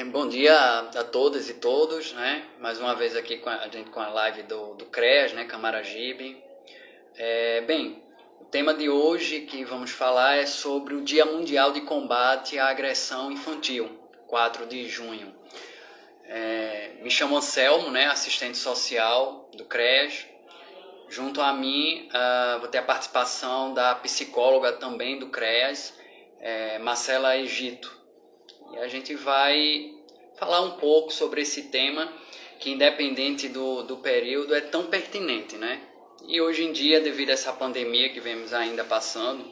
Bom dia a todas e todos, né? Mais uma vez aqui com a gente com a live do CREAS, né? Camaragibe. O tema de hoje que vamos falar é sobre o Dia Mundial de Combate à Agressão Infantil, 4 de junho. Me chamo Anselmo, né? Assistente social do CREAS. Junto a mim, vou ter a participação da psicóloga também do CREAS, Marcela Egito. E a gente vai falar um pouco sobre esse tema que, independente do período, é tão pertinente, né? E hoje em dia, devido a essa pandemia que vemos ainda passando,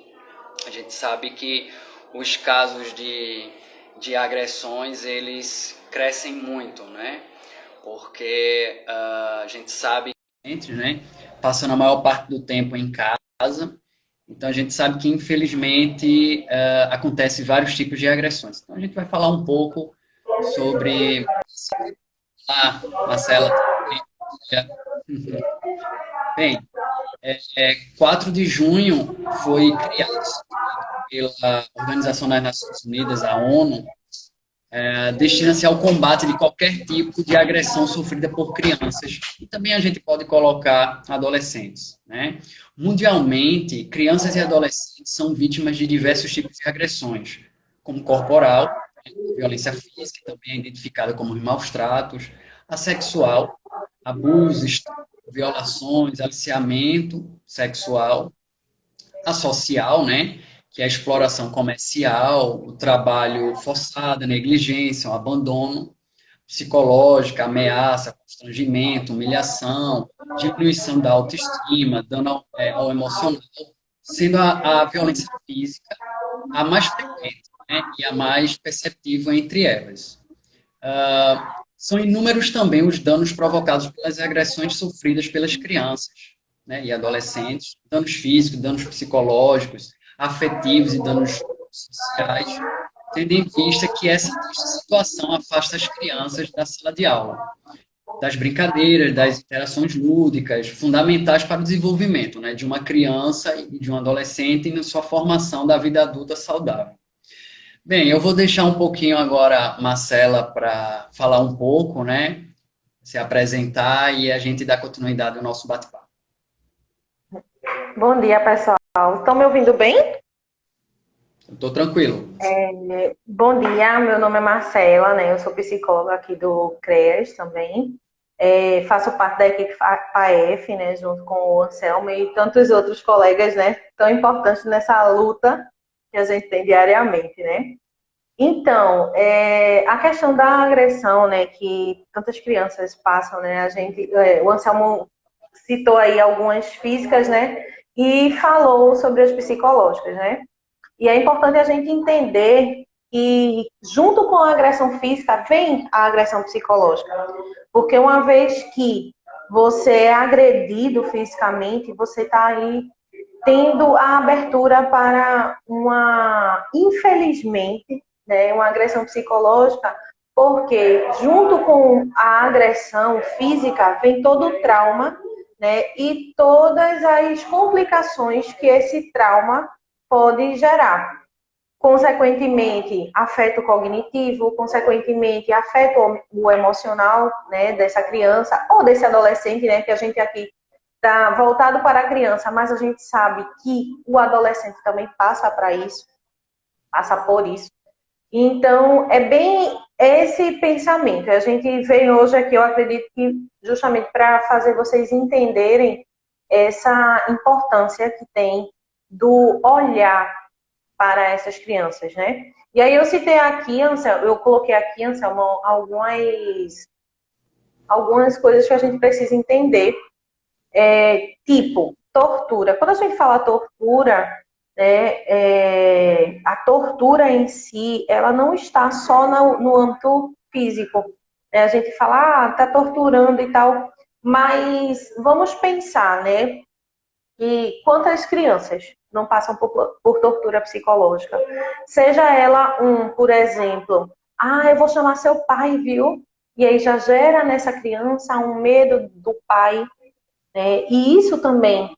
a gente sabe que os casos de agressões, eles crescem muito, né? Porque a gente sabe, né? Passando a maior parte do tempo em casa, então a gente sabe que, infelizmente, acontece vários tipos de agressões. Então a gente vai falar um pouco sobre... Marcela, bem, 4 de junho foi criado pela Organização das Nações Unidas, a ONU, destina-se ao combate de qualquer tipo de agressão sofrida por crianças. E também a gente pode colocar adolescentes, né? Mundialmente, crianças e adolescentes são vítimas de diversos tipos de agressões, como corporal, violência física, também é identificada como os maus tratos, a sexual, abuso, estupro, violações, aliciamento sexual, a social, né, que é a exploração comercial, o trabalho forçado, a negligência, o abandono, psicológica, ameaça, constrangimento, humilhação, diminuição da autoestima, dano ao emocional, sendo a violência física a mais frequente, né, e a mais perceptível entre elas. São inúmeros também os danos provocados pelas agressões sofridas pelas crianças, né, e adolescentes, danos físicos, danos psicológicos, afetivos e danos sociais, tendo em vista que essa situação afasta as crianças da sala de aula, das brincadeiras, das interações lúdicas, fundamentais para o desenvolvimento, né, de uma criança e de um adolescente e na sua formação da vida adulta saudável. Bem, eu vou deixar um pouquinho agora a Marcela para falar um pouco, né? Se apresentar e a gente dar continuidade ao nosso bate-papo. Bom dia, pessoal. Estão me ouvindo bem? Estou tranquilo. Bom dia, meu nome é Marcela, né? Eu sou psicóloga aqui do CREAS também. Faço parte da equipe PAEF, né? Junto com o Anselmo e tantos outros colegas, né? Tão importantes nessa luta que a gente tem diariamente, né? Então, a questão da agressão, né? Que tantas crianças passam, né? O Anselmo citou aí algumas físicas, né? E falou sobre as psicológicas, né? E é importante a gente entender que, junto com a agressão física, vem a agressão psicológica. Porque uma vez que você é agredido fisicamente, você está aí tendo a abertura para infelizmente, né, uma agressão psicológica, porque junto com a agressão física vem todo o trauma, né, e todas as complicações que esse trauma pode gerar. Consequentemente, afeto cognitivo, consequentemente, afeto o emocional, né, dessa criança ou desse adolescente, né, que a gente aqui está voltado para a criança, mas a gente sabe que o adolescente também passa por isso. Então, é bem esse pensamento. A gente veio hoje aqui, eu acredito que justamente para fazer vocês entenderem essa importância que tem do olhar para essas crianças, né? E aí eu citei aqui, Anselmo, eu coloquei aqui, Anselmo, algumas coisas que a gente precisa entender, tipo tortura. Quando a gente fala tortura, né, a tortura em si, ela não está só no âmbito físico. A gente fala, tá torturando e tal, mas vamos pensar, né? E quantas crianças não passam por tortura psicológica? Seja ela por exemplo, eu vou chamar seu pai, viu? E aí já gera nessa criança um medo do pai, né? E isso também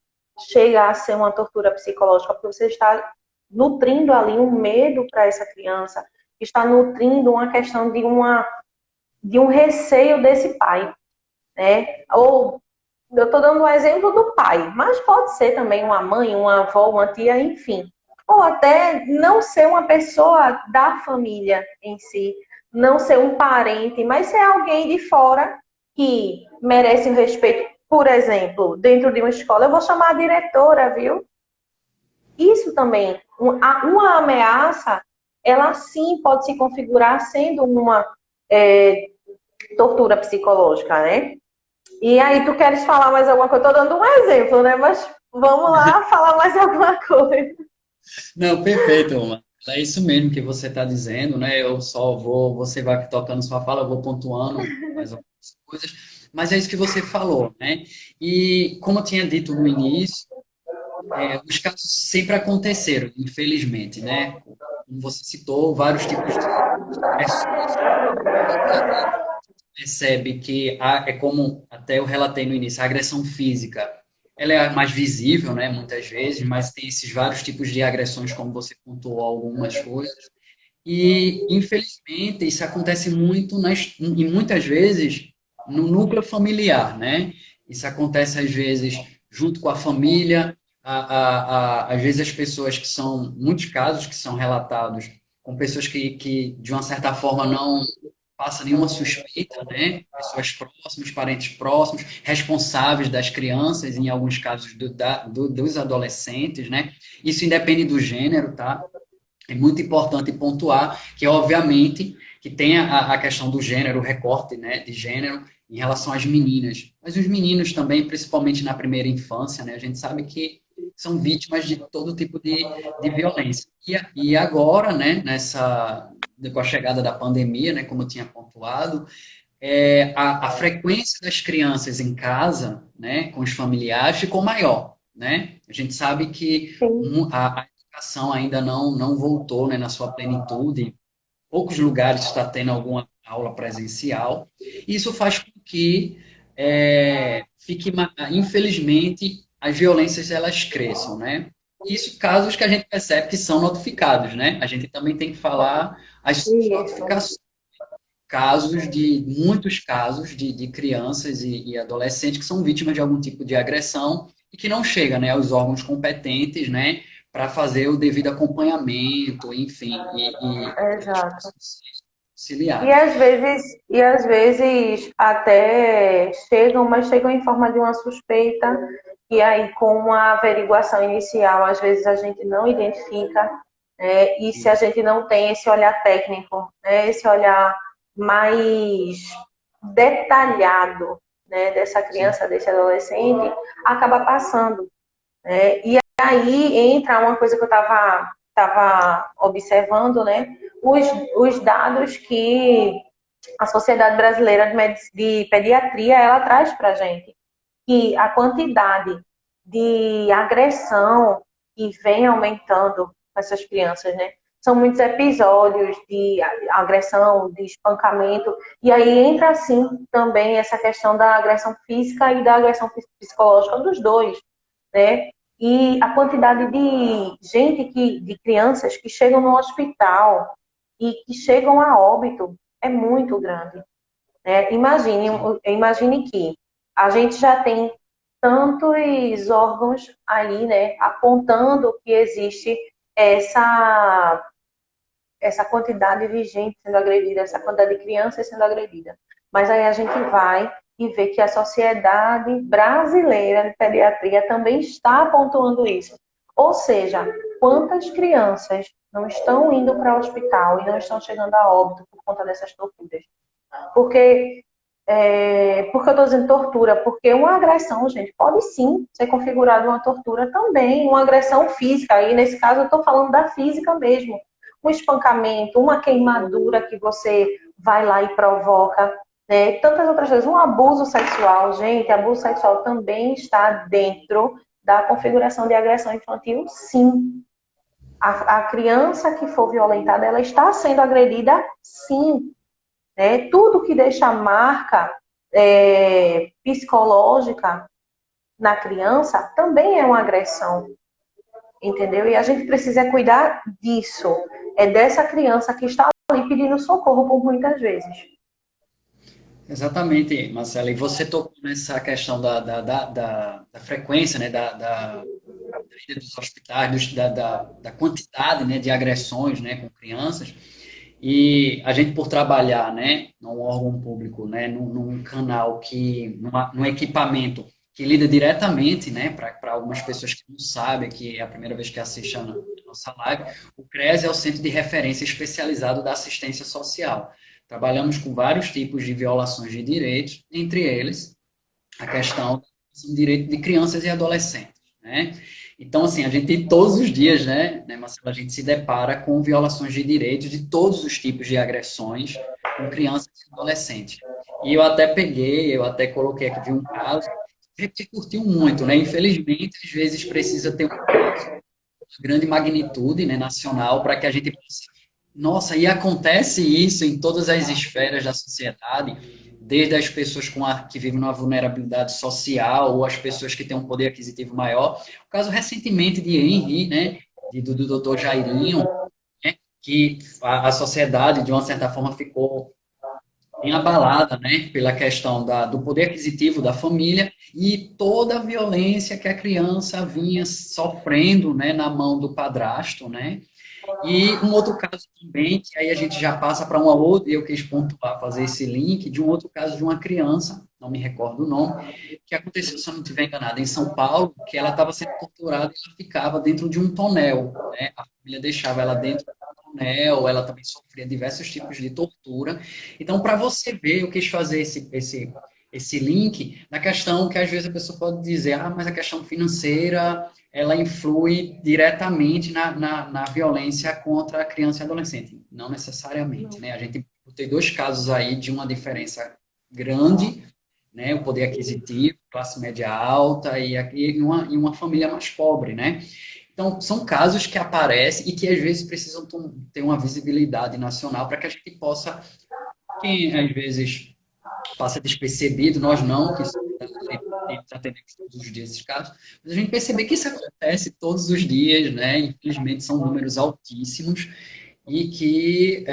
chega a ser uma tortura psicológica, porque você está nutrindo ali um medo para essa criança. está nutrindo uma questão de um receio desse pai, né? Ou eu estou dando um exemplo do pai, mas pode ser também uma mãe, uma avó, uma tia, enfim. Ou até não ser uma pessoa da família em si, não ser um parente, mas ser alguém de fora que merece o respeito. Por exemplo, dentro de uma escola, eu vou chamar a diretora, viu? Isso também, uma ameaça, ela sim pode se configurar sendo uma tortura psicológica, né? E aí, tu queres falar mais alguma coisa? Eu tô dando um exemplo, né? Mas vamos lá falar mais alguma coisa. Não, perfeito, Oma. É isso mesmo que você está dizendo, né? Eu só vou, você vai tocando sua fala, eu vou pontuando mais algumas coisas, mas é isso que você falou, né? E como eu tinha dito no início, os casos sempre aconteceram, infelizmente, né? Como você citou, vários tipos de agressões. Percebe que é como até eu relatei no início, a agressão física, ela é a mais visível, né, muitas vezes, mas tem esses vários tipos de agressões, como você pontuou algumas coisas. E, infelizmente, isso acontece muito e muitas vezes no núcleo familiar, né? Isso acontece às vezes junto com a família, às vezes as pessoas que são, muitos casos que são relatados com pessoas que de uma certa forma não passa nenhuma suspeita, né? Pessoas próximas, parentes próximos, responsáveis das crianças, em alguns casos dos adolescentes, né? Isso independe do gênero, tá? É muito importante pontuar que, obviamente, que tem a questão do gênero, o recorte, né, de gênero em relação às meninas. Mas os meninos também, principalmente na primeira infância, né, a gente sabe que são vítimas de todo tipo de violência. E agora, né, com a chegada da pandemia, né, como eu tinha pontuado, a frequência das crianças em casa, né, com os familiares, ficou maior, né? A gente sabe que Sim. a educação ainda não voltou, né, na sua plenitude. Poucos lugares está tendo alguma aula presencial. Isso faz com que, infelizmente, as violências elas cresçam, né? Isso casos que a gente percebe que são notificados, né? A gente também tem que falar as Isso. notificações muitos casos de crianças e adolescentes que são vítimas de algum tipo de agressão e que não chega, né, aos órgãos competentes, né, para fazer o devido acompanhamento, enfim, e eles Exato. possam ser auxiliados. E às vezes até chegam, mas chegam em forma de uma suspeita, e aí com uma averiguação inicial, às vezes a gente não identifica, né? E se a gente não tem esse olhar técnico, né? Esse olhar mais detalhado, né? Dessa Sim, criança, desse adolescente, acaba passando, né? E aí entra uma coisa que eu estava observando, né? Os, os dados que a Sociedade Brasileira de Pediatria ela traz para a gente, que a quantidade de agressão que vem aumentando com essas crianças, né? São muitos episódios de agressão, de espancamento, e aí entra assim também essa questão da agressão física e da agressão psicológica dos dois, né? E a quantidade de gente de crianças que chegam no hospital e que chegam a óbito é muito grande, né? sim, Imagine que a gente já tem tantos órgãos aí, né, apontando que existe essa essa quantidade de gente sendo agredida, essa quantidade de crianças sendo agredida. Mas aí a gente vai e vê que a Sociedade Brasileira de Pediatria também está pontuando isso. Ou seja, quantas crianças não estão indo para o hospital e não estão chegando a óbito por conta dessas torturas? Porque, porque eu estou dizendo tortura? Porque uma agressão, gente, pode sim ser configurada uma tortura também, uma agressão física. E nesse caso eu estou falando da física mesmo. Um espancamento, uma queimadura que você vai lá e provoca, né? Tantas outras coisas. Um abuso sexual, gente, abuso sexual também está dentro da configuração de agressão infantil, sim. A criança que for violentada, ela está sendo agredida, sim, né? Tudo que deixa marca psicológica na criança também é uma agressão, entendeu? E a gente precisa cuidar disso, é dessa criança que está ali pedindo socorro por muitas vezes. Exatamente, Marcela. E você tocou nessa questão da frequência, né, da ida dos hospitais, da quantidade, né, de agressões, né, com crianças. E a gente, por trabalhar, né, num órgão público, né, num canal num equipamento que lida diretamente, né, para algumas pessoas que não sabem, que é a primeira vez que assistem a nossa live, o CRES é o Centro de Referência Especializado da Assistência Social. Trabalhamos com vários tipos de violações de direitos, entre eles a questão do direito de crianças e adolescentes, né? Então, assim, a gente todos os dias, né, Marcelo, a gente se depara com violações de direitos de todos os tipos de agressões com crianças e adolescentes. E eu até coloquei aqui, vi um caso, que curtiu muito, né? Infelizmente, às vezes precisa ter um caso de grande magnitude, né, nacional, para que a gente possa. Nossa, e acontece isso em todas as esferas da sociedade, desde as pessoas que vivem numa vulnerabilidade social ou as pessoas que têm um poder aquisitivo maior. O caso recentemente de Henry, né, do doutor Jairinho, né, que a sociedade, de uma certa forma, ficou bem abalada, né, pela questão do poder aquisitivo da família e toda a violência que a criança vinha sofrendo, né, na mão do padrasto, né, e um outro caso também, que aí a gente já passa para uma outra, e eu quis pontuar, fazer esse link, de um outro caso de uma criança, não me recordo o nome, que aconteceu, se eu não estiver enganado, em São Paulo, que ela estava sendo torturada e ela ficava dentro de um tonel, né? A família deixava ela dentro do tonel, ela também sofria diversos tipos de tortura. Então, para você ver, eu quis fazer esse link na questão que às vezes a pessoa pode dizer, mas a questão financeira ela influi diretamente na violência contra a criança e adolescente. Não necessariamente, né? A gente tem dois casos aí de uma diferença grande, né? O poder aquisitivo, classe média alta e uma família mais pobre, né? Então, são casos que aparecem e que às vezes precisam ter uma visibilidade nacional para que a gente possa, quem às vezes passa despercebido, nós não, que atendemos todos os dias esses casos, mas a gente perceber que isso acontece todos os dias, né? Infelizmente são números altíssimos e que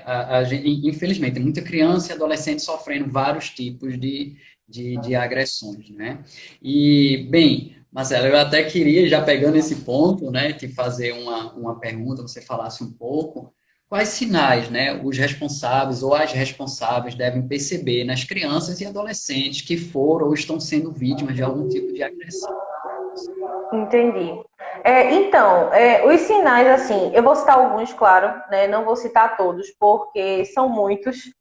a gente, infelizmente, tem muita criança e adolescente sofrendo vários tipos de agressões, né? E, bem, Marcelo, eu até queria, já pegando esse ponto, né, te fazer uma pergunta, você falasse um pouco. Quais sinais, né, os responsáveis ou as responsáveis devem perceber nas crianças e adolescentes que foram ou estão sendo vítimas de algum tipo de agressão? Entendi. Então, os sinais, assim, eu vou citar alguns, claro, né? Não vou citar todos, porque são muitos.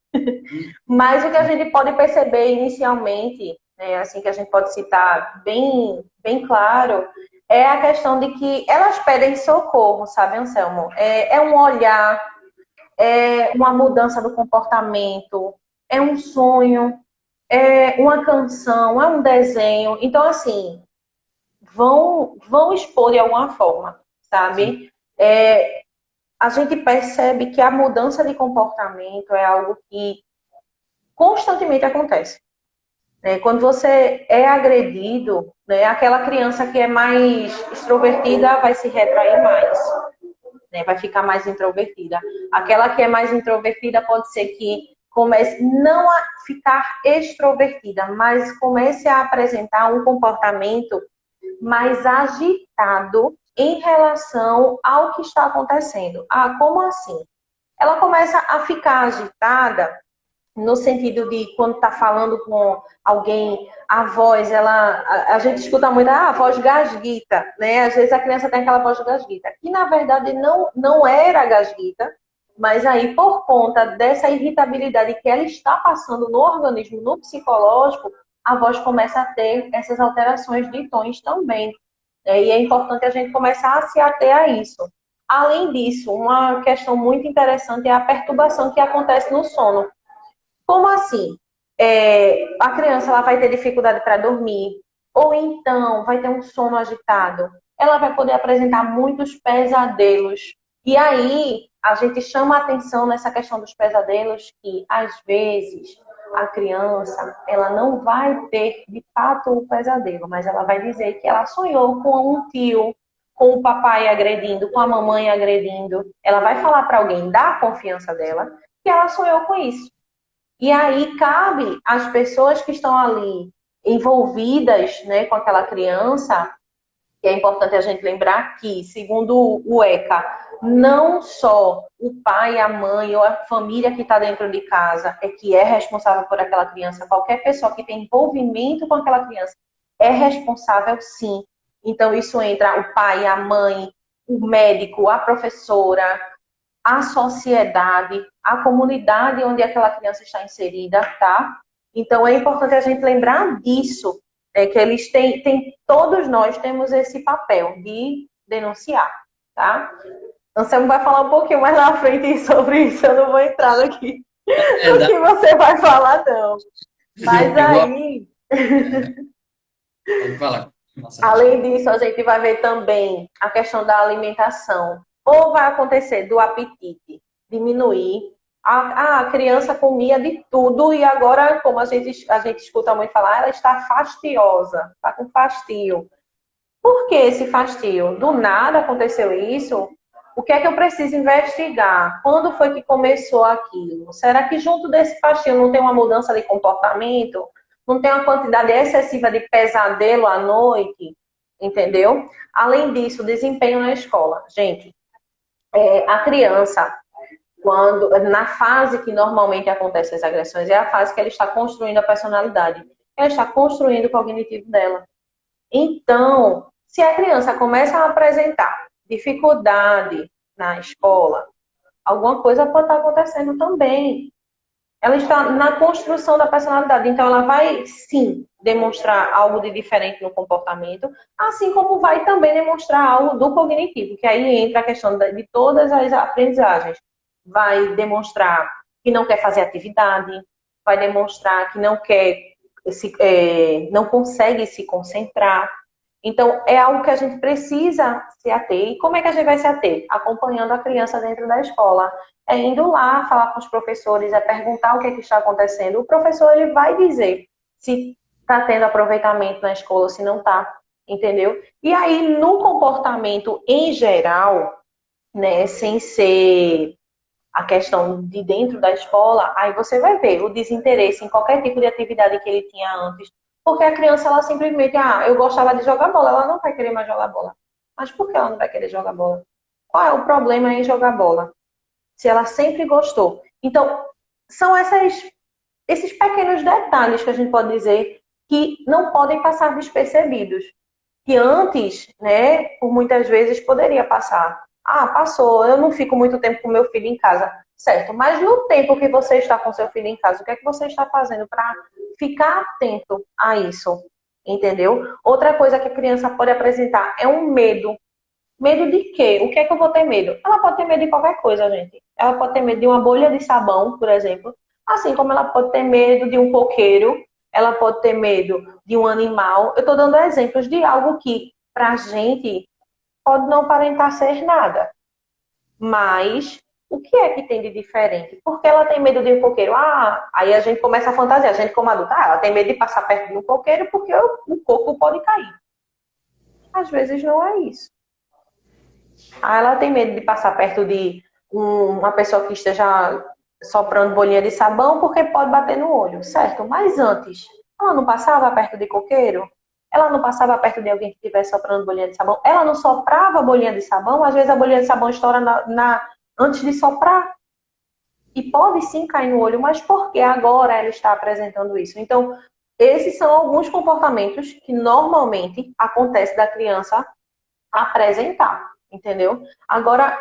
Mas o que a gente pode perceber inicialmente, né, assim que a gente pode citar bem, bem claro, é a questão de que elas pedem socorro, sabe, Anselmo? É um olhar, é uma mudança do comportamento, é um sonho, é uma canção, é um desenho. Então, assim, vão expor de alguma forma, Sim, sabe? A gente percebe que a mudança de comportamento é algo que constantemente acontece. Né? Quando você é agredido, né, aquela criança que é mais extrovertida vai se retrair mais, né, vai ficar mais introvertida. Aquela que é mais introvertida pode ser que comece não a ficar extrovertida, mas comece a apresentar um comportamento mais agitado em relação ao que está acontecendo. Como assim? Ela começa a ficar agitada no sentido de quando está falando com alguém, a voz, a gente escuta muito, a voz gasguita, né? Às vezes a criança tem aquela voz gasguita, que na verdade não era gasguita, mas aí por conta dessa irritabilidade que ela está passando no organismo, no psicológico, a voz começa a ter essas alterações de tons também. E é importante a gente começar a se ater a isso. Além disso, uma questão muito interessante é a perturbação que acontece no sono. Como assim? A criança ela vai ter dificuldade para dormir, ou então vai ter um sono agitado. Ela vai poder apresentar muitos pesadelos. E aí a gente chama a atenção nessa questão dos pesadelos, que às vezes a criança ela não vai ter de fato o pesadelo, mas ela vai dizer que ela sonhou com um tio, com o papai agredindo, com a mamãe agredindo. Ela vai falar para alguém da confiança dela que ela sonhou com isso. E aí cabe às pessoas que estão ali envolvidas, né, com aquela criança, que é importante a gente lembrar que, segundo o ECA, não só o pai, a mãe ou a família que está dentro de casa é que é responsável por aquela criança, qualquer pessoa que tem envolvimento com aquela criança é responsável, sim. Então, isso entra o pai, a mãe, o médico, a professora, a sociedade, a comunidade onde aquela criança está inserida, tá? Então, é importante a gente lembrar disso, que eles todos nós temos esse papel de denunciar, tá? Anselmo vai falar um pouquinho mais na frente sobre isso, eu não vou entrar aqui no que você vai falar, não. Mas aí, Pode falar. além disso, a gente vai ver também a questão da alimentação. Ou vai acontecer do apetite diminuir. A criança comia de tudo e agora, como a gente escuta muito falar, ela está fastiosa, está com fastio. Por que esse fastio? Do nada aconteceu isso? O que é que eu preciso investigar? Quando foi que começou aquilo? Será que junto desse fastio não tem uma mudança de comportamento? Não tem uma quantidade excessiva de pesadelo à noite? Entendeu? Além disso, desempenho na escola. Gente, a criança, quando na fase que normalmente acontecem as agressões, é a fase que ela está construindo a personalidade. Ela está construindo o cognitivo dela. Então, se a criança começa a apresentar dificuldade na escola, alguma coisa pode estar acontecendo também. Ela está na construção da personalidade, então ela vai sim demonstrar algo de diferente no comportamento, assim como vai também demonstrar algo do cognitivo, que aí entra a questão de todas as aprendizagens. Vai demonstrar que não quer fazer atividade, vai demonstrar que não quer não consegue se concentrar. Então, é algo que a gente precisa se ater. E como é que a gente vai se ater? Acompanhando a criança dentro da escola. É indo lá falar com os professores, é perguntar o que, é que está acontecendo. O professor ele vai dizer se está tendo aproveitamento na escola, se não está, entendeu? E aí, no comportamento em geral, né, sem ser a questão de dentro da escola, aí você vai ver o desinteresse em qualquer tipo de atividade que ele tinha antes. Porque a criança, ela simplesmente, eu gostava de jogar bola, ela não vai querer mais jogar bola. Mas por que ela não vai querer jogar bola? Qual é o problema em jogar bola? Se ela sempre gostou. Então, são esses pequenos detalhes que a gente pode dizer que não podem passar despercebidos. Que antes, né, por muitas vezes poderia passar. Passou, eu não fico muito tempo com meu filho em casa. Certo, mas no tempo que você está com seu filho em casa, o que é que você está fazendo para ficar atento a isso? Entendeu? Outra coisa que a criança pode apresentar é um medo. Medo de quê? O que é que eu vou ter medo? Ela pode ter medo de qualquer coisa, gente. Ela pode ter medo de uma bolha de sabão, por exemplo. Assim como ela pode ter medo de um coqueiro, ela pode ter medo de um animal. Eu estou dando exemplos de algo que, para a gente, pode não aparentar ser nada. Mas, o que é que tem de diferente? Porque ela tem medo de um coqueiro? Aí a gente começa a fantasiar. A gente, como adulta, ela tem medo de passar perto de um coqueiro porque o coco pode cair. Às vezes não é isso. Ela tem medo de passar perto de uma pessoa que esteja soprando bolinha de sabão porque pode bater no olho, certo? Mas antes, ela não passava perto de coqueiro? Ela não passava perto de alguém que estivesse soprando bolinha de sabão? Ela não soprava bolinha de sabão? Às vezes a bolinha de sabão estoura antes de soprar. E pode sim cair no olho, mas por que agora ela está apresentando isso? Então, esses são alguns comportamentos que normalmente acontece da criança apresentar, entendeu? Agora,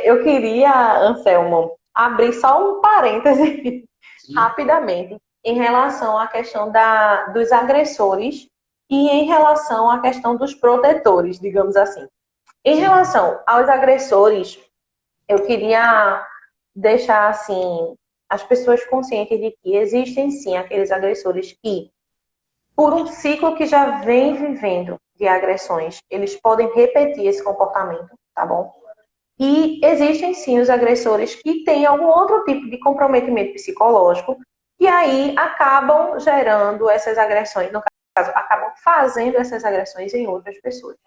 eu queria, Anselmo, abrir só um parêntese rapidamente em relação à questão dos agressores e em relação à questão dos protetores, digamos assim. Em relação aos agressores, eu queria deixar assim as pessoas conscientes de que existem sim aqueles agressores que, por um ciclo que já vem vivendo de agressões, eles podem repetir esse comportamento, tá bom? E existem sim os agressores que têm algum outro tipo de comprometimento psicológico e aí acabam gerando essas agressões, no caso, acabam fazendo essas agressões em outras pessoas.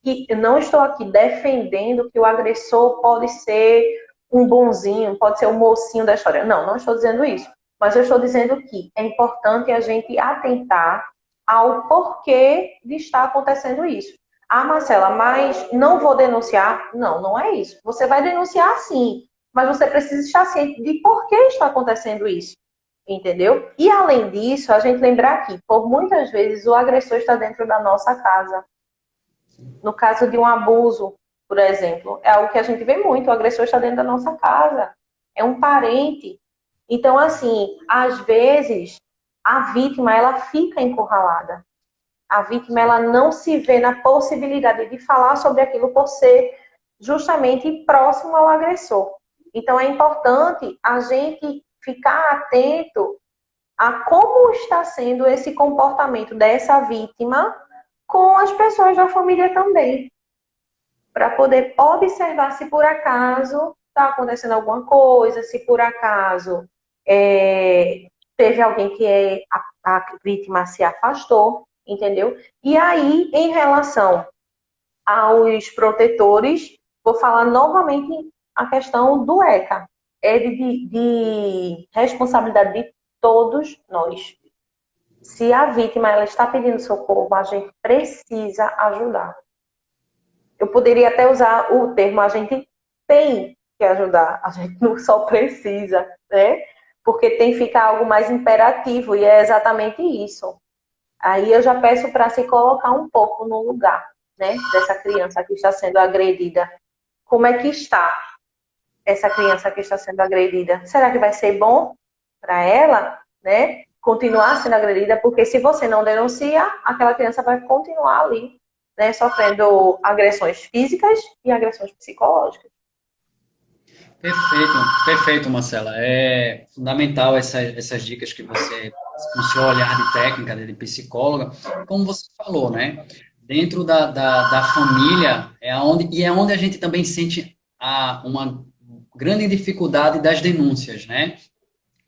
que eu não estou aqui defendendo que o agressor pode ser um bonzinho, pode ser o mocinho da história. Não, não estou dizendo isso. Mas eu estou dizendo que é importante a gente atentar ao porquê de estar acontecendo isso. Ah, Marcela, mas não vou denunciar? Não, não é isso. Você vai denunciar sim, mas você precisa estar ciente de por que está acontecendo isso. Entendeu? E além disso, a gente lembrar que, por muitas vezes, o agressor está dentro da nossa casa. No caso de um abuso, por exemplo, é algo que a gente vê muito, o agressor está dentro da nossa casa, é um parente. Então, assim, às vezes, a vítima, ela fica encurralada. A vítima, ela não se vê na possibilidade de falar sobre aquilo por ser justamente próximo ao agressor. Então, é importante a gente ficar atento a como está sendo esse comportamento dessa vítima com as pessoas da família também, para poder observar se por acaso está acontecendo alguma coisa, se por acaso teve alguém que a vítima se afastou, entendeu? E aí, em relação aos protetores, vou falar novamente a questão do ECA. É de responsabilidade de todos nós. Se a vítima ela está pedindo socorro, a gente precisa ajudar. Eu poderia até usar o termo a gente tem que ajudar, a gente não só precisa, né? Porque tem que ficar algo mais imperativo e é exatamente isso. Aí eu já peço para se colocar um pouco no lugar, né, dessa criança que está sendo agredida. Como é que está essa criança que está sendo agredida? Será que vai ser bom para ela, né, continuar sendo agredida? Porque se você não denuncia, aquela criança vai continuar ali, né, sofrendo agressões físicas e agressões psicológicas. Perfeito, perfeito, Marcela. É fundamental essas dicas que você, com o seu olhar de técnica, de psicóloga, como você falou, né? Dentro da família é onde a gente também sente uma grande dificuldade das denúncias, né?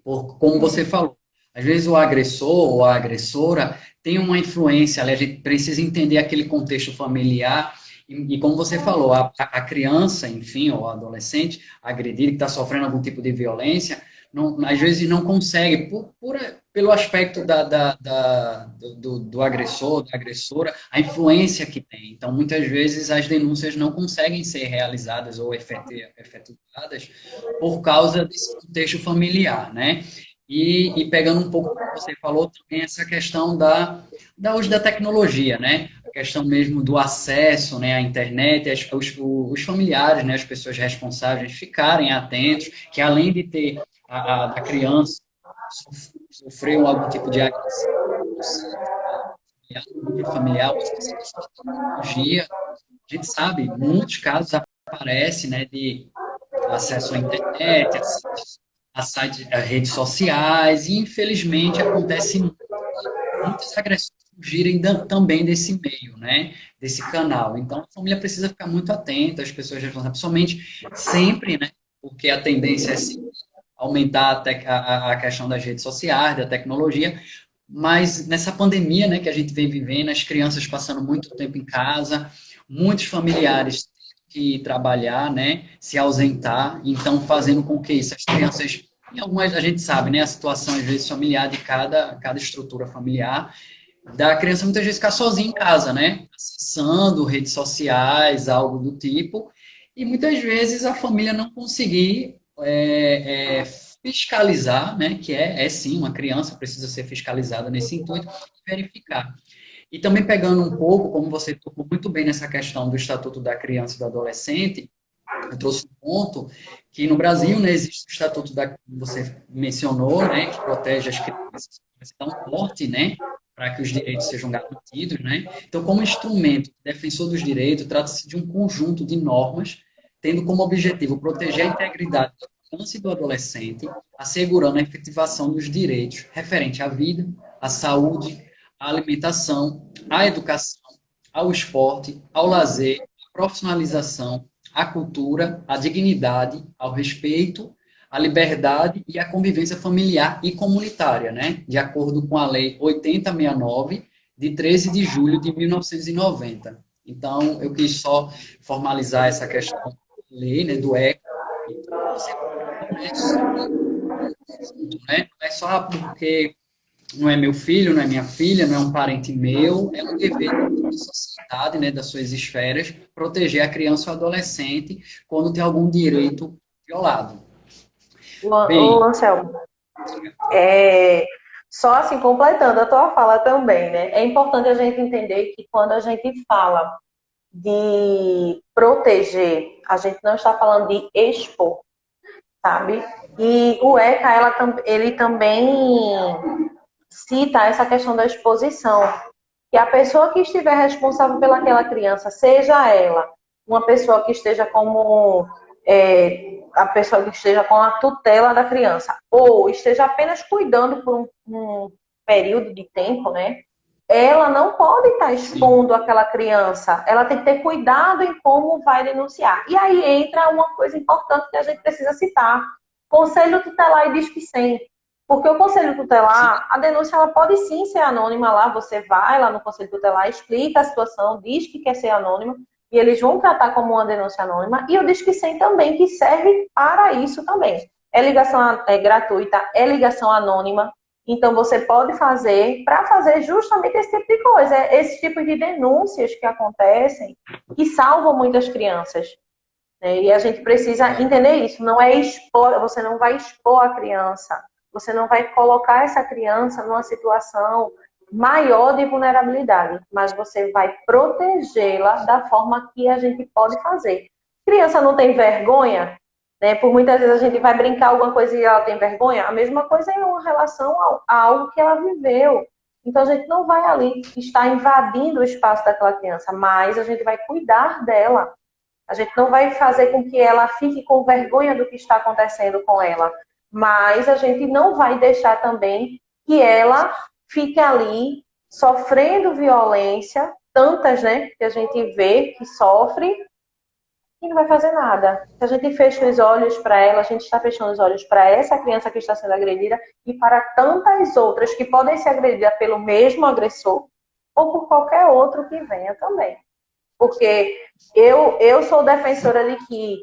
Como você falou, às vezes o agressor ou a agressora tem uma influência, ali, a gente precisa entender aquele contexto familiar e como você falou, a criança, enfim, ou adolescente agredido, que está sofrendo algum tipo de violência, não, às vezes não consegue, pelo aspecto do agressor, da agressora, a influência que tem. Então, muitas vezes, as denúncias não conseguem ser realizadas ou efetuadas por causa desse contexto familiar, né? E pegando um pouco do que você falou, também essa questão da uso da tecnologia, né? A questão mesmo do acesso, né, à internet, os familiares, né, as pessoas responsáveis ficarem atentos, que além de ter da criança sofreu algum tipo de agressão no núcleo familiar, mas essa questão da tecnologia, a gente sabe, muitos casos aparecem, né, de acesso à internet, a redes sociais, e infelizmente acontece muitas agressões surgirem também desse meio, né? Desse canal. Então, a família precisa ficar muito atenta, as pessoas responsáveis, principalmente sempre, né? Porque a tendência é sempre aumentar a questão das redes sociais, da tecnologia, mas nessa pandemia, né, que a gente vem vivendo, as crianças passando muito tempo em casa, muitos familiares tendo que trabalhar, né, se ausentar, então fazendo com que isso, as crianças, em algumas, a gente sabe, né, a situação às vezes familiar de cada estrutura familiar, da criança muitas vezes ficar sozinha em casa, né, acessando redes sociais, algo do tipo, e muitas vezes a família não conseguir fiscalizar, né, que é sim, uma criança precisa ser fiscalizada nesse intuito, e verificar. E também pegando um pouco, como você tocou muito bem nessa questão do Estatuto da Criança e do Adolescente, eu trouxe um ponto que no Brasil, né, existe o Estatuto que você mencionou, né, que protege as crianças, dá um porte, né, para que os direitos sejam garantidos, né. Então, como instrumento defensor dos direitos, trata-se de um conjunto de normas tendo como objetivo proteger a integridade da criança e do adolescente, assegurando a efetivação dos direitos referente à vida, à saúde, à alimentação, à educação, ao esporte, ao lazer, à profissionalização, à cultura, à dignidade, ao respeito, à liberdade e à convivência familiar e comunitária, né? De acordo com a Lei 8069, de 13 de julho de 1990. Então, eu quis só formalizar essa questão da lei, né, do ECA. Você não é só, né? Não é só porque não é meu filho, não é minha filha, não é um parente meu, é um dever da sociedade, né, das suas esferas, proteger a criança ou adolescente quando tem algum direito violado. O Bem, Anselmo, é, só assim, completando a tua fala também, né? É importante a gente entender que quando a gente fala de proteger, a gente não está falando de expor, sabe? E o ECA, ele também cita essa questão da exposição. Que a pessoa que estiver responsável pelaquela criança, seja ela uma pessoa que esteja como a pessoa que esteja com a tutela da criança, ou esteja apenas cuidando por um período de tempo, né? Ela não pode estar sim, expondo aquela criança. Ela tem que ter cuidado em como vai denunciar. E aí entra uma coisa importante que a gente precisa citar: Conselho Tutelar e Disque 100. Porque o Conselho sim, Tutelar, a denúncia ela pode sim ser anônima lá. Você vai lá no Conselho Tutelar, explica a situação, diz que quer ser anônima, e eles vão tratar como uma denúncia anônima. E o Disque 100 também, que serve para isso também. É ligação gratuita, é ligação anônima. Então, você pode fazer para fazer justamente esse tipo de coisa, esse tipo de denúncias que acontecem, que salvam muitas crianças. Né? E a gente precisa é, entender isso. Não é expor, você não vai expor a criança, você não vai colocar essa criança numa situação maior de vulnerabilidade, mas você vai protegê-la da forma que a gente pode fazer. Criança não tem vergonha, né? Por muitas vezes a gente vai brincar alguma coisa e ela tem vergonha. A mesma coisa em uma relação a algo que ela viveu. Então a gente não vai ali estar invadindo o espaço daquela criança, mas a gente vai cuidar dela. A gente não vai fazer com que ela fique com vergonha do que está acontecendo com ela, mas a gente não vai deixar também que ela fique ali sofrendo violência, tantas, né, que a gente vê que sofre e não vai fazer nada. Se a gente fecha os olhos para ela, a gente está fechando os olhos para essa criança que está sendo agredida e para tantas outras que podem ser agredidas pelo mesmo agressor ou por qualquer outro que venha também. Porque eu sou defensora de que,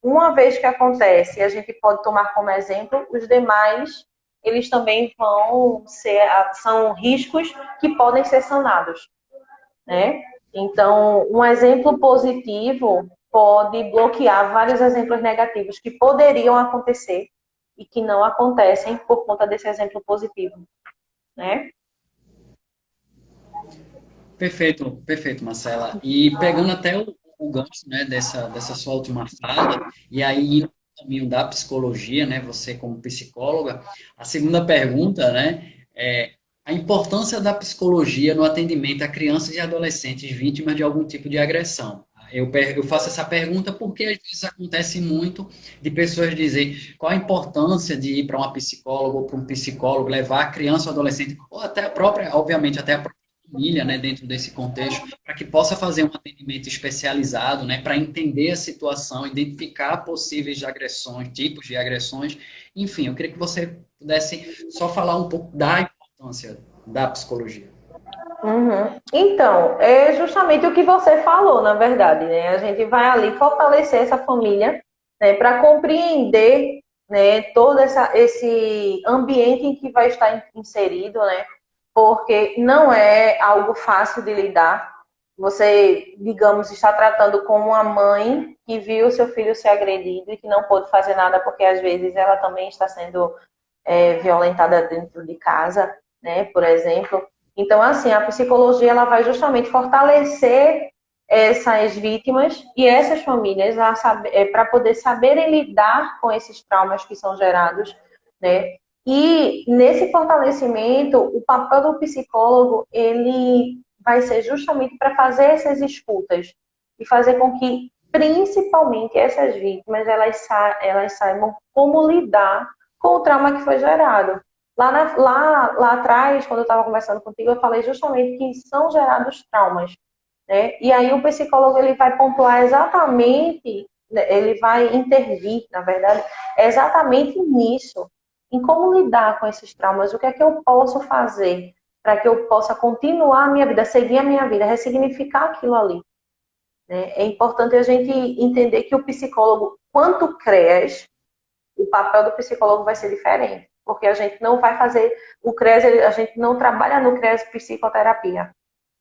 uma vez que acontece, a gente pode tomar como exemplo, os demais, eles também são riscos que podem ser sanados, né? Então, um exemplo positivo pode bloquear vários exemplos negativos que poderiam acontecer e que não acontecem por conta desse exemplo positivo, né? perfeito, perfeito, Marcela. E pegando até o gancho, né, dessa sua última fala, e aí indo no caminho da psicologia, né, você como psicóloga, a segunda pergunta, né, é a importância da psicologia no atendimento a crianças e adolescentes vítimas de algum tipo de agressão. Eu faço essa pergunta porque às vezes acontece muito de pessoas dizer qual a importância de ir para uma psicóloga ou para um psicólogo, levar a criança ou adolescente, ou até a própria, obviamente, até a família, né, dentro desse contexto, para que possa fazer um atendimento especializado, né, para entender a situação, identificar possíveis agressões, tipos de agressões. Enfim, eu queria que você pudesse só falar um pouco da importância da psicologia. Uhum. Então, é justamente o que você falou, na verdade, né? A gente vai ali fortalecer essa família, né, para compreender, né, esse ambiente em que vai estar inserido, né? Porque não é algo fácil de lidar. Você, digamos, está tratando com uma mãe que viu seu filho ser agredido e que não pôde fazer nada porque às vezes ela também está sendo violentada dentro de casa, né, por exemplo. Então, assim, a psicologia ela vai justamente fortalecer essas vítimas e essas famílias para poder saberem lidar com esses traumas que são gerados, né? E nesse fortalecimento, o papel do psicólogo ele vai ser justamente para fazer essas escutas e fazer com que, principalmente essas vítimas, elas saibam como lidar com o trauma que foi gerado. Lá atrás, quando eu estava conversando contigo, eu falei justamente que são gerados traumas, né? E aí o psicólogo ele vai pontuar exatamente, né, ele vai intervir, na verdade, exatamente nisso, em como lidar com esses traumas, o que é que eu posso fazer para que eu possa continuar a minha vida, seguir a minha vida, ressignificar aquilo ali. né? É importante a gente entender que o psicólogo, quanto CREAS, o papel do psicólogo vai ser diferente, porque a gente não vai fazer o CREAS, a gente não trabalha no CREAS psicoterapia.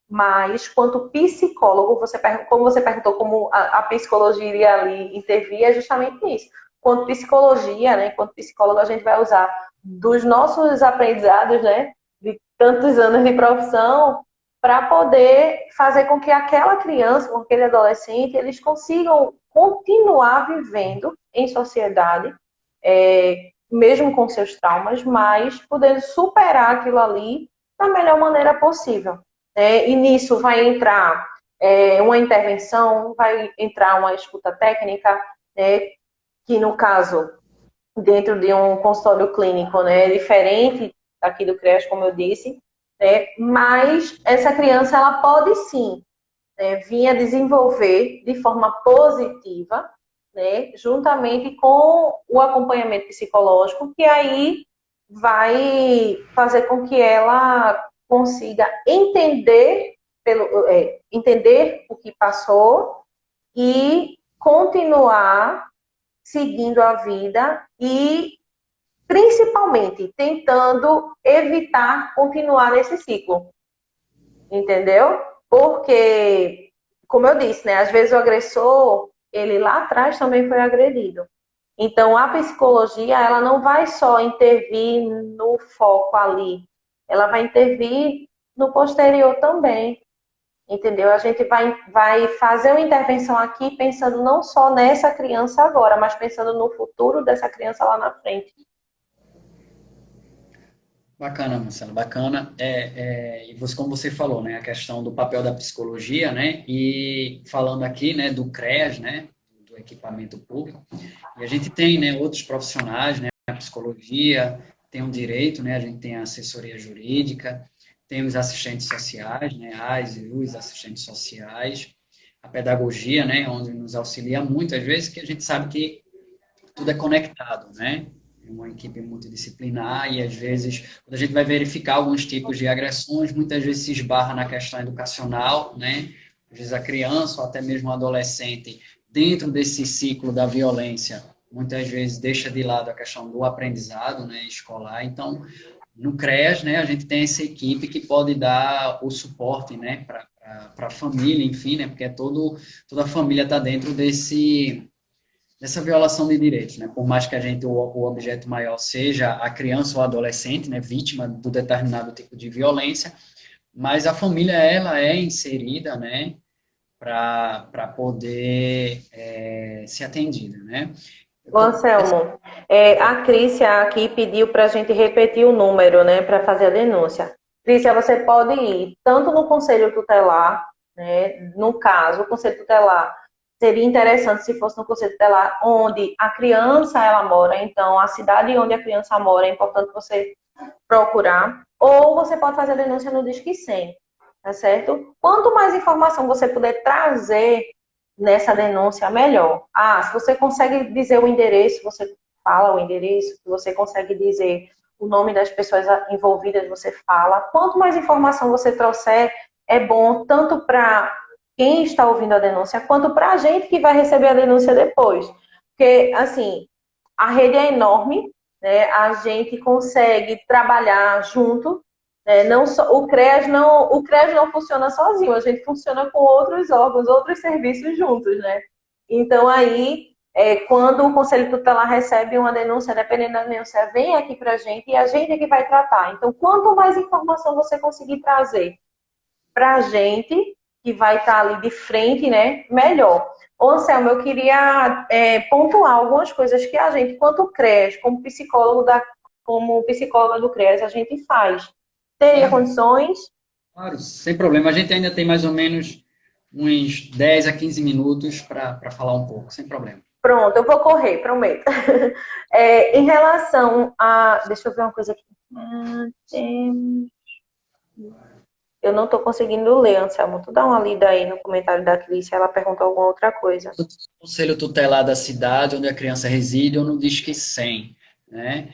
Mas, quanto psicólogo, como você perguntou como a psicologia iria ali intervir, é justamente isso. Quanto psicologia, né, quanto psicólogo, a gente vai usar dos nossos aprendizados, né, de tantos anos de profissão, para poder fazer com que aquela criança, com aquele adolescente, eles consigam continuar vivendo em sociedade, mesmo com seus traumas, mas podendo superar aquilo ali da melhor maneira possível. E nisso vai entrar uma intervenção, vai entrar uma escuta técnica, que no caso, dentro de um consultório clínico, é diferente aqui do CREAS, como eu disse, mas essa criança ela pode sim vir a desenvolver de forma positiva, juntamente com o acompanhamento psicológico, que aí vai fazer com que ela consiga entender o que passou e continuar seguindo a vida e, principalmente, tentando evitar continuar nesse ciclo. Entendeu? Porque, como eu disse, né, às vezes o agressor, ele lá atrás também foi agredido. Então, a psicologia, ela não vai só intervir no foco ali, ela vai intervir no posterior também, entendeu? A gente vai fazer uma intervenção aqui pensando não só nessa criança agora, mas pensando no futuro dessa criança lá na frente. Bacana, Marcelo, bacana. E você, como você falou, né, a questão do papel da psicologia, né, e falando aqui, né, do CREAS, né, do equipamento público, e a gente tem, né, outros profissionais, né, a psicologia, tem o direito, né, a gente tem a assessoria jurídica, tem os assistentes sociais, né, as e os assistentes sociais, a pedagogia, né, onde nos auxilia muito, às vezes, que a gente sabe que tudo é conectado, né? É uma equipe multidisciplinar e, às vezes, quando a gente vai verificar alguns tipos de agressões, muitas vezes se esbarra na questão educacional, né? Às vezes a criança ou até mesmo o adolescente, dentro desse ciclo da violência, muitas vezes deixa de lado a questão do aprendizado, né, escolar. Então, no CREAS, né, a gente tem essa equipe que pode dar o suporte, né, para a família, enfim, né, porque toda a família está dentro dessa violação de direitos, né? Por mais que a gente, o objeto maior seja a criança ou adolescente, né, vítima do determinado tipo de violência, mas a família, ela é inserida, né, para poder ser atendida, né? Ô, Anselmo, a Crícia aqui pediu para a gente repetir o número, né, para fazer a denúncia. Crícia, você pode ir tanto no Conselho Tutelar, né, no caso, o Conselho Tutelar seria interessante se fosse no Conselho Tutelar onde a criança ela mora, então a cidade onde a criança mora é importante você procurar, ou você pode fazer a denúncia no Disque 100, tá certo? Quanto mais informação você puder trazer nessa denúncia, melhor. Se você consegue dizer o endereço, você fala o endereço, se você consegue dizer o nome das pessoas envolvidas, você fala. Quanto mais informação você trouxer, é bom tanto para quem está ouvindo a denúncia, quanto para a gente que vai receber a denúncia depois. Porque, assim, a rede é enorme, né? A gente consegue trabalhar junto, não só, o CREAS não funciona sozinho, a gente funciona com outros órgãos, outros serviços juntos, né? Então, aí, quando o Conselho Tutelar recebe uma denúncia, dependendo da denúncia, vem aqui para a gente e a gente é que vai tratar. Então, quanto mais informação você conseguir trazer para a gente, que vai estar ali de frente, né, melhor. Ô, Anselmo, eu queria pontuar algumas coisas que a gente, quanto CREAS, como psicóloga do CREAS, a gente faz. Teria condições? Claro, sem problema. A gente ainda tem mais ou menos uns 10 a 15 minutos para falar um pouco, sem problema. Pronto, eu vou correr, prometo. Em relação a... Deixa eu ver uma coisa aqui. Eu não estou conseguindo ler, Anselmo. Tu dá uma lida aí no comentário da Clícia, ela perguntou alguma outra coisa. Conselho tutelar da cidade onde a criança reside ou no Disque 100, né?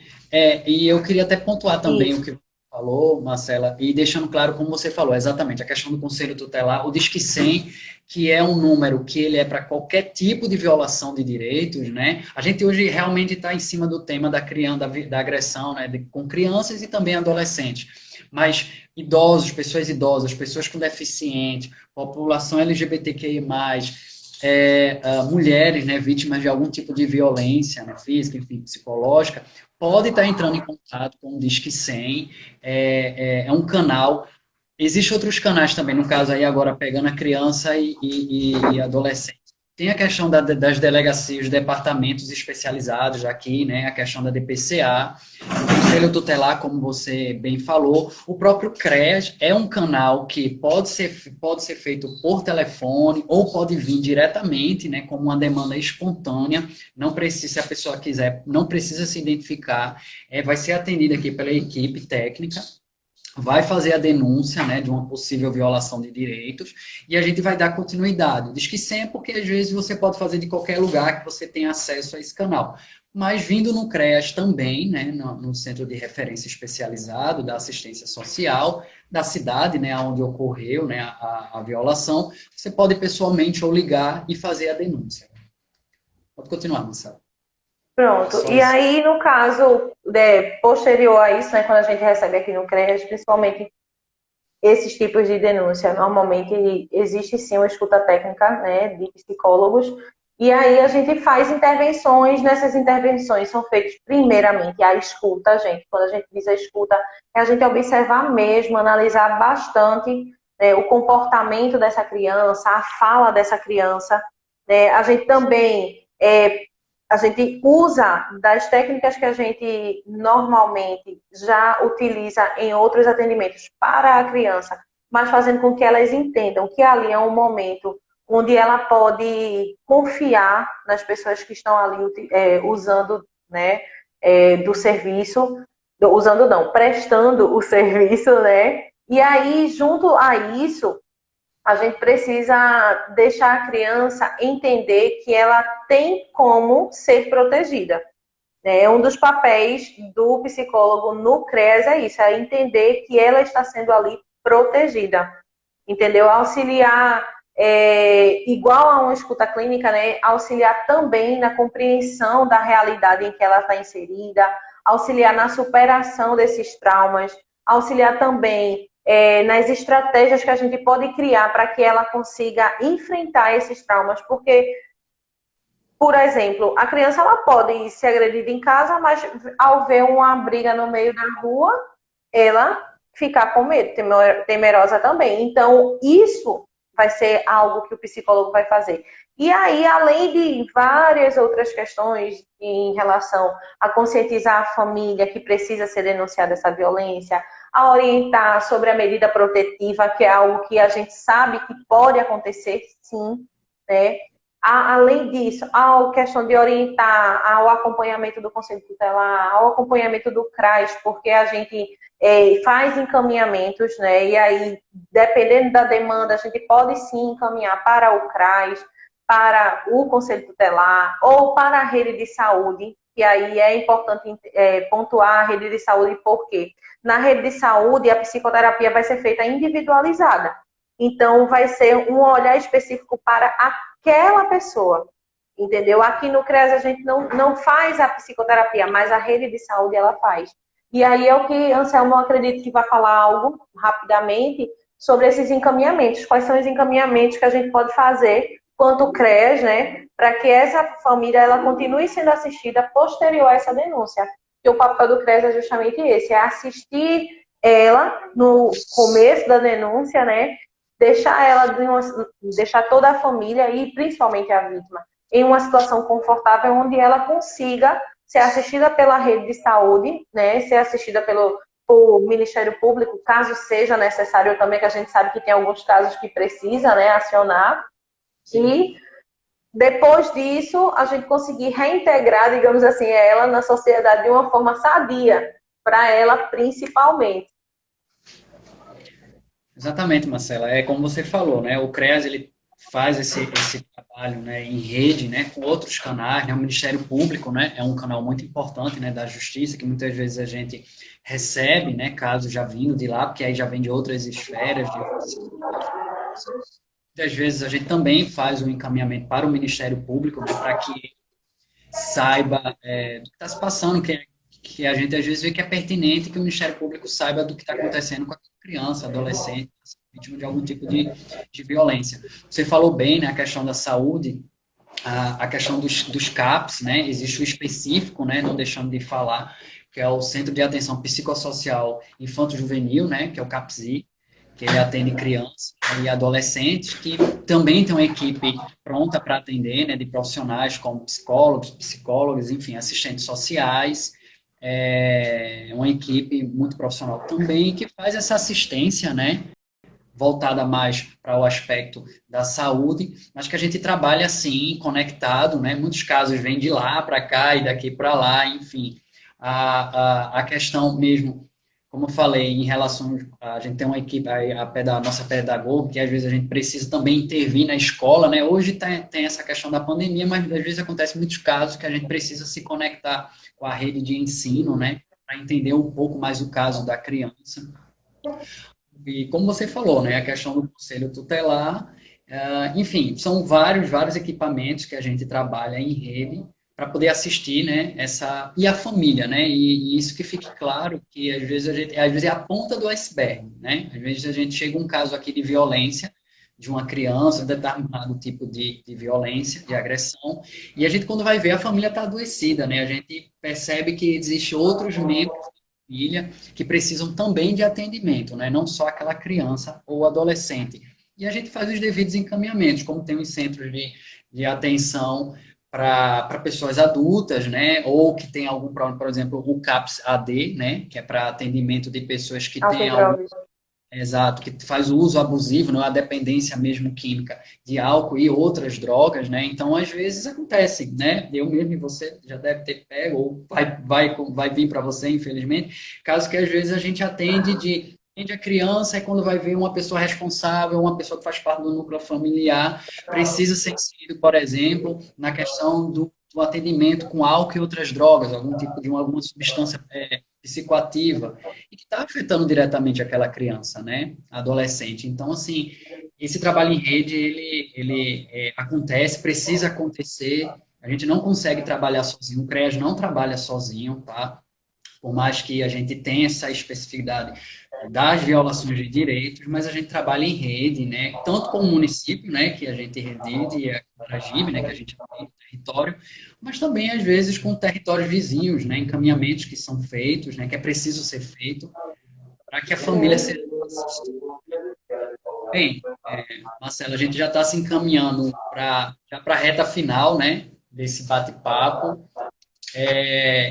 E eu queria até pontuar também o que você falou, Marcela, e deixando claro como você falou, exatamente, a questão do conselho tutelar, o Disque 100, que é um número que ele é para qualquer tipo de violação de direitos, né? A gente hoje realmente está em cima do tema da criança, da agressão, né, com crianças e também adolescentes. Mas idosos, pessoas com deficiente, população LGBTQI+, mulheres, né, vítimas de algum tipo de violência, né, física, enfim, psicológica, pode estar entrando em contato com o Disque 100, é um canal. Existem outros canais também, no caso aí agora pegando a criança e adolescente. Tem a questão das delegacias, departamentos especializados aqui, né? A questão da DPCA, o Conselho Tutelar, como você bem falou, o próprio CREAS é um canal que pode ser feito por telefone ou pode vir diretamente, né? Como uma demanda espontânea. Não precisa, se a pessoa quiser, não precisa se identificar, vai ser atendida aqui pela equipe técnica, vai fazer a denúncia, né, de uma possível violação de direitos e a gente vai dar continuidade. Diz que sempre, porque às vezes você pode fazer de qualquer lugar que você tenha acesso a esse canal. Mas vindo no CREAS também, né, no Centro de Referência Especializado da Assistência Social da cidade, né, onde ocorreu, né, a violação, você pode pessoalmente ou ligar e fazer a denúncia. Pode continuar, Marcelo. Pronto. Só E isso. aí, no caso, posterior a isso, né, quando a gente recebe aqui no CREAS, principalmente esses tipos de denúncia, normalmente existe sim uma escuta técnica, né, de psicólogos, e aí a gente faz intervenções, nessas intervenções são feitas primeiramente a escuta, gente, quando a gente diz a escuta, é a gente observar mesmo, analisar bastante o comportamento dessa criança, a fala dessa criança, né, a gente também a gente usa das técnicas que a gente normalmente já utiliza em outros atendimentos para a criança, mas fazendo com que elas entendam que ali é um momento onde ela pode confiar nas pessoas que estão ali usando, né, do serviço, usando não, prestando o serviço, né? E aí, junto a isso, a gente precisa deixar a criança entender que ela tem como ser protegida. Né? Um dos papéis do psicólogo no CREAS é isso, é entender que ela está sendo ali protegida. Entendeu? Auxiliar, igual a uma escuta clínica, né? Auxiliar também na compreensão da realidade em que ela está inserida, auxiliar na superação desses traumas, auxiliar também nas estratégias que a gente pode criar para que ela consiga enfrentar esses traumas, porque, por exemplo, a criança ela pode ser agredida em casa, mas ao ver uma briga no meio da rua, ela ficar com medo, temerosa também. Então, isso vai ser algo que o psicólogo vai fazer. E aí, além de várias outras questões em relação a conscientizar a família que precisa ser denunciada essa violência, a orientar sobre a medida protetiva, que é algo que a gente sabe que pode acontecer, sim, né? Além disso, a questão de orientar ao acompanhamento do Conselho Tutelar, ao acompanhamento do CRAS, porque a gente faz encaminhamentos, né? E aí, dependendo da demanda, a gente pode sim encaminhar para o CRAS, para o Conselho Tutelar ou para a rede de saúde, que aí é importante pontuar a rede de saúde, porque na rede de saúde a psicoterapia vai ser feita individualizada. Então, vai ser um olhar específico para aquela pessoa, entendeu? Aqui no CREAS a gente não faz a psicoterapia, mas a rede de saúde ela faz. E aí é o que Anselmo acredito que vai falar algo rapidamente sobre esses encaminhamentos. Quais são os encaminhamentos que a gente pode fazer quanto CREAS, né? Para que essa família ela continue sendo assistida posterior a essa denúncia. Porque o papel do CREAS é justamente esse, é assistir ela no começo da denúncia, né? Deixar toda a família e principalmente a vítima em uma situação confortável onde ela consiga ser assistida pela rede de saúde, né, ser assistida pelo Ministério Público, caso seja necessário também, que a gente sabe que tem alguns casos que precisa, né, acionar. Sim. E depois disso, a gente conseguir reintegrar, digamos assim, ela na sociedade de uma forma sadia, para ela principalmente. Exatamente, Marcela. É como você falou, né? O CREAS, ele faz esse trabalho, né, em rede, né, com outros canais, né, o Ministério Público, né, é um canal muito importante, né, da Justiça, que muitas vezes a gente recebe, né, casos já vindo de lá, porque aí já vem de outras esferas, de outras. Muitas vezes a gente também faz o encaminhamento para o Ministério Público, né, para que saiba do que está se passando, que a gente às vezes vê que é pertinente que o Ministério Público saiba do que está acontecendo com a criança, adolescente, vítima de algum tipo de violência. Você falou bem, né, a questão da saúde, a questão dos CAPs, né, existe o específico, né, não deixando de falar, que é o Centro de Atenção Psicossocial Infanto-Juvenil, né, que é o CAPSI, que ele atende crianças e adolescentes, que também tem uma equipe pronta para atender, né, de profissionais como psicólogos, psicólogas, enfim, assistentes sociais, uma equipe muito profissional também que faz essa assistência, né, voltada mais para o aspecto da saúde, mas que a gente trabalha assim, conectado, né? Muitos casos vêm de lá para cá e daqui para lá, enfim. A questão mesmo, como eu falei, em relação a gente tem uma equipe, a nossa pedagoga, que às vezes a gente precisa também intervir na escola, né? Hoje tem essa questão da pandemia, mas às vezes acontece muitos casos que a gente precisa se conectar com a rede de ensino, né? Para entender um pouco mais o caso da criança. E como você falou, né, a questão do conselho tutelar, enfim, são vários equipamentos que a gente trabalha em rede para poder assistir, né, e a família, né, e isso que fique claro que às vezes é a ponta do iceberg, né, às vezes a gente chega um caso aqui de violência de uma criança, determinado tipo de violência, de agressão, e a gente quando vai ver a família está adoecida, né, a gente percebe que existe outros membros família que precisam também de atendimento, né? Não só aquela criança ou adolescente. E a gente faz os devidos encaminhamentos, como tem os centros de atenção para pessoas adultas, né? Ou que tem algum problema, por exemplo, o CAPS AD, né? Que é para atendimento de pessoas que têm algum. Antidrogas. Exato, que faz o uso abusivo, não é a dependência mesmo química de álcool e outras drogas, né? Então, às vezes acontece, né? Eu mesmo e você já deve ter pego, ou vai vir para você, infelizmente, caso que às vezes a gente atende a criança e quando vai ver uma pessoa responsável, uma pessoa que faz parte do núcleo familiar, precisa ser inserido, por exemplo, na questão do atendimento com álcool e outras drogas, algum tipo de alguma substância psicoativa e que está afetando diretamente aquela criança, né, adolescente. Então, assim, esse trabalho em rede, ele acontece, precisa acontecer, a gente não consegue trabalhar sozinho, o CREAS não trabalha sozinho, tá? Por mais que a gente tenha essa especificidade das violações de direitos, mas a gente trabalha em rede, né? Tanto com o município, né, que a gente reside, a Maragibe, né, que a gente tem território, mas também às vezes com territórios vizinhos, né, encaminhamentos que são feitos, né, que é preciso ser feito para que a família seja assistida. Bem, Marcelo, a gente já está se encaminhando para a reta final, né, desse bate-papo.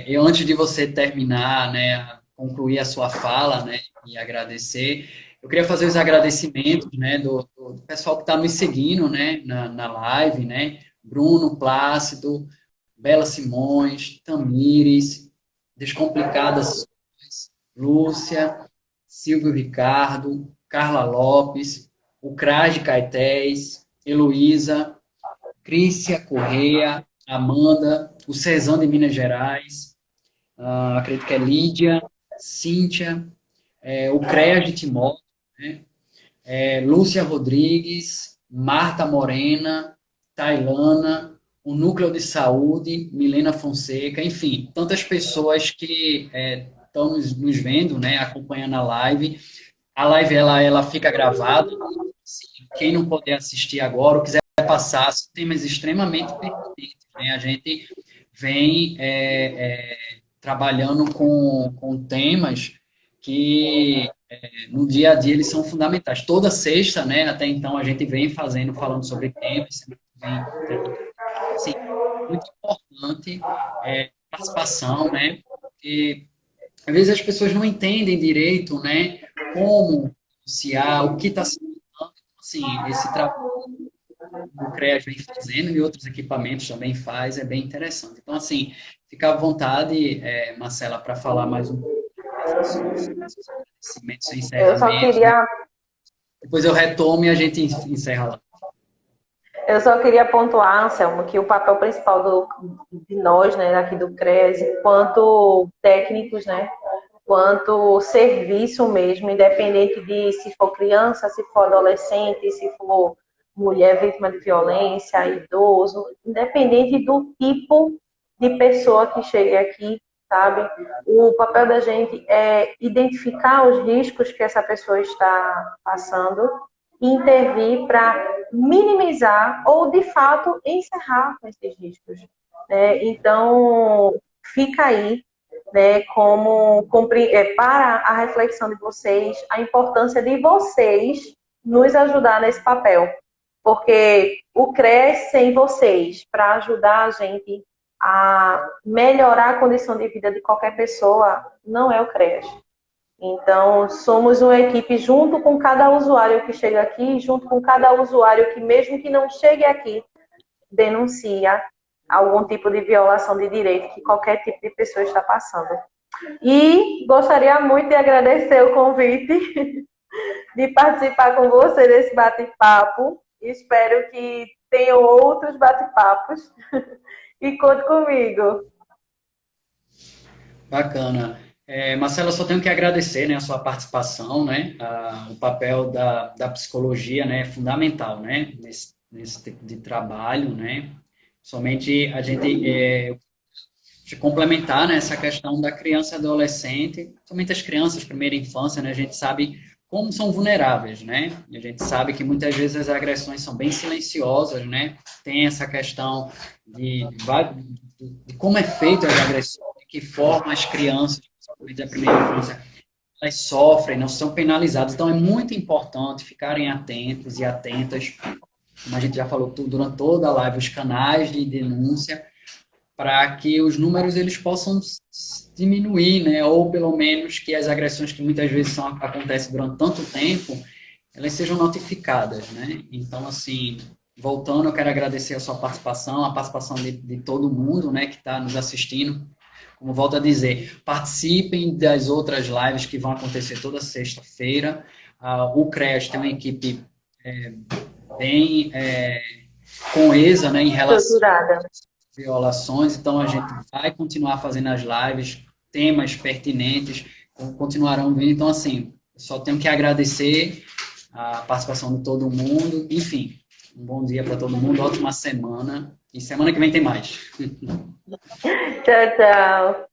Eu, antes de você terminar, né, concluir a sua fala, né, e agradecer, eu queria fazer os agradecimentos, né, do pessoal que está me seguindo, né, na live, né, Bruno Plácido, Bela Simões, Tamires, Descomplicadas, Lúcia, Silvio Ricardo, Carla Lopes, o Crage Caetés, Heloísa, Crícia Correia, Amanda, o Cezão de Minas Gerais, acredito que é Lídia, Cíntia, o CREA de Timóteo, né? Lúcia Rodrigues, Marta Morena, Tailana, o Núcleo de Saúde, Milena Fonseca, enfim, tantas pessoas que estão nos vendo, né, acompanhando a live. A live ela fica gravada. Quem não puder assistir agora ou quiser passar, são temas extremamente pertinentes, né? A gente vem trabalhando com temas que no dia a dia eles são fundamentais. Toda sexta, né, até então a gente vem falando sobre temas, vem, assim, muito importante participação, né, porque às vezes as pessoas não entendem direito, né, como anunciar, o que está se falando. Assim, esse trabalho o CREAS vem fazendo e outros equipamentos também faz, é bem interessante. Então, assim, fica à vontade, Marcela, para falar mais um pouco agradecimentos e Eu só encerramento. queria Depois eu retomo e a gente encerra lá. Eu só queria pontuar, Anselmo, que o papel principal de nós, né, aqui do CREAS, enquanto técnicos, né, quanto serviço mesmo, independente de se for criança, se for adolescente, se for mulher vítima de violência, idoso, independente do tipo de pessoa que chegue aqui, sabe? O papel da gente é identificar os riscos que essa pessoa está passando e intervir para minimizar ou, de fato, encerrar com esses riscos. Né? Então, fica aí, né, para a reflexão de vocês, a importância de vocês nos ajudar nesse papel. Porque o CRES sem vocês, para ajudar a gente a melhorar a condição de vida de qualquer pessoa, não é o CRES. Então, somos uma equipe junto com cada usuário que chega aqui, junto com cada usuário que, mesmo que não chegue aqui, denuncia algum tipo de violação de direito que qualquer tipo de pessoa está passando. E gostaria muito de agradecer o convite de participar com você desse bate-papo. Espero que tenham outros bate-papos e conte comigo. Bacana. Marcela, só tenho que agradecer, né, a sua participação, né, o papel da psicologia, né, é fundamental, né, nesse tipo de trabalho, né, somente a gente de complementar, né, essa questão da criança e adolescente, somente as crianças, primeira infância, né, a gente sabe como são vulneráveis, né, a gente sabe que muitas vezes as agressões são bem silenciosas, né, tem essa questão de como é feito as agressões, de que forma as crianças, principalmente da primeira infância, elas sofrem, não são penalizadas. Então, é muito importante ficarem atentos e atentas, como a gente já falou durante toda a live, os canais de denúncia, para que os números eles possam diminuir, né? Ou pelo menos que as agressões que muitas vezes acontecem durante tanto tempo, elas sejam notificadas, né? Então, assim, voltando, eu quero agradecer a sua participação, a participação de todo mundo, né, que está nos assistindo. Como volto a dizer, participem das outras lives que vão acontecer toda sexta-feira. O CREAS tem uma equipe bem coesa, né, em relação Estruturada. às violações, então a gente vai continuar fazendo as lives, temas pertinentes continuarão vindo. Então, assim, só tenho que agradecer a participação de todo mundo. Enfim, um bom dia para todo mundo, ótima semana. E semana que vem tem mais. Tchau, tchau.